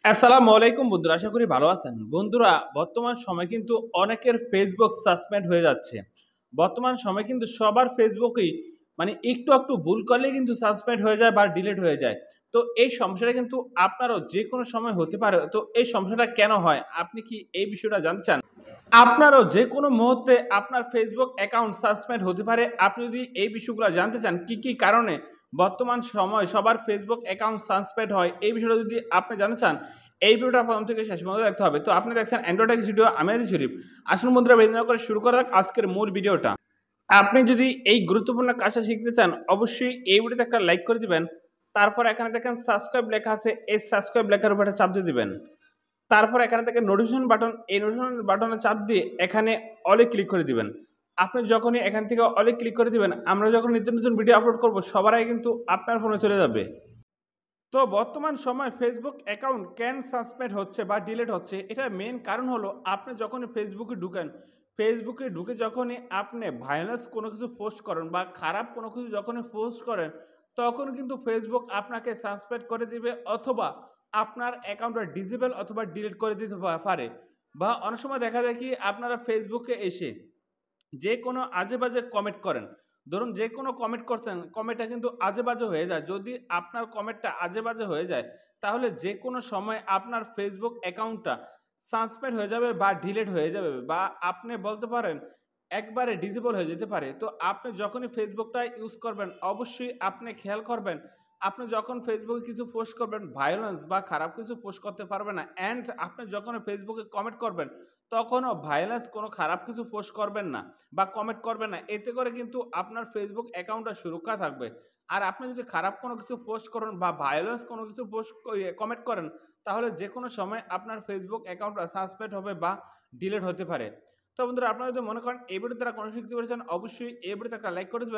আসসালামু আলাইকুম বন্ধুরা, আশা করি ভালো আছেন। বন্ধুরা, বর্তমান সময় কিন্তু অনেকের ফেসবুক সাসপেন্ড হয়ে যাচ্ছে। বর্তমান সময় কিন্তু সবার ফেসবুকেই মানে একটু একটু ভুল করলে কিন্তু সাসপেন্ড হয়ে যায় বা ডিলিট হয়ে যায়। তো এই সমস্যাটা কিন্তু আপনারও যে কোনো সময় হতে পারে। তো এই সমস্যাটা কেন হয়, আপনি কি এই বিষয়টা জানতে চান? আপনারও যে কোনো মুহূর্তে আপনার ফেসবুক অ্যাকাউন্ট সাসপেন্ড হতে পারে। আপনি যদি এই বিষয়গুলো জানতে চান কি কি কারণে বর্তমান সময় সবার ফেসবুক অ্যাকাউন্ট সাসপেন্ড হয়, এই বিষয়টা যদি আপনি জানতে চান, এই ভিডিওটা প্রথম থেকে শেষ পর্যন্ত দেখতে হবে। তো আপনি দেখছেন অ্যান্ড্রয়েড ভিডিও, আমি আছি শরীফ। আসুন বন্ধুরা, বেদনা করে শুরু করা যাক আজকের মূল ভিডিওটা। আপনি যদি এই গুরুত্বপূর্ণ কাজটা শিখতে চান, অবশ্যই এই ভিডিওতে একটা লাইক করে দিবেন। তারপর এখানে দেখেন সাবস্ক্রাইব লেখা আছে, এই সাবস্ক্রাইব লেখার উপরে চাপ দিয়ে দিবেন। তারপর এখানে থেকে নোটিফিকেশন বাটন, এই নোটিফিকেশন বাটনে চাপ দিয়ে এখানে অলে ক্লিক করে দিবেন। আপনি যখনই এখান থেকে অলে ক্লিক করে দিবেন, আমরা যখন নিত্য নতুন ভিডিও আপলোড করব সবার আগে কিন্তু আপনার ফোনে চলে যাবে। তো বর্তমান সময় ফেসবুক অ্যাকাউন্ট কেন সাসপেন্ড হচ্ছে বা ডিলিট হচ্ছে, এটার মেন কারণ হলো আপনি যখন ফেসবুকে ঢুকেন, ফেসবুকে ঢুকে যখনই আপনি ভায়োলেন্স কোনো কিছু পোস্ট করেন বা খারাপ কোনো কিছু যখনই পোস্ট করেন, তখন কিন্তু ফেসবুক আপনাকে সাসপেন্ড করে দিবে, অথবা আপনার অ্যাকাউন্টটা ডিসেবল অথবা ডিলিট করে দিতে পারে। বা অনেক সময় দেখা যায় কি, আপনারা ফেসবুকে এসে যে কোনো আজে-বাজে কমেন্ট করেন। ধরুন যে কোনো কমেন্ট করছেন, কমেন্টটা কিন্তু আজে-বাজে হয়ে যায়। যদি আপনার কমেন্টটা আজে-বাজে হয়ে যায়, তাহলে যেকোনো সময় আপনার ফেসবুক অ্যাকাউন্টটা সাসপেন্ড হয়ে যাবে বা ডিলিট হয়ে যাবে, বা আপনি বলতে পারেন একবারে ডিসেবল হয়ে যেতে পারে। তো আপনি যখনই ফেসবুকটা ইউজ করবেন, অবশ্যই আপনি খেয়াল করবেন, আপনি যখন ফেসবুকে কিছু পোস্ট করবেন, ভায়োলেন্স বা খারাপ কিছু পোস্ট করতে পারবেন না। অ্যান্ড আপনি যখন ফেসবুকে কমেন্ট করবেন, তখনও ভায়োলেন্স কোনো খারাপ কিছু পোস্ট করবেন না বা কমেন্ট করবেন না। এতে করে কিন্তু আপনার ফেসবুক অ্যাকাউন্টটা সুরক্ষা থাকবে। আর আপনি যদি খারাপ কোনো কিছু পোস্ট করেন বা ভায়োলেন্স কোনো কিছু পোস্ট কমেন্ট করেন, তাহলে যেকোনো সময় আপনার ফেসবুক অ্যাকাউন্টটা সাসপেন্ড হবে বা ডিলিট হতে পারে। তো বন্ধুরা, আপনারা যদি মনে করেন এই ভিডিও দ্বারা কোনো শিখতে পেরেছেন, অবশ্যই এই ভিডিওতে একটা লাইক করে দেবেন।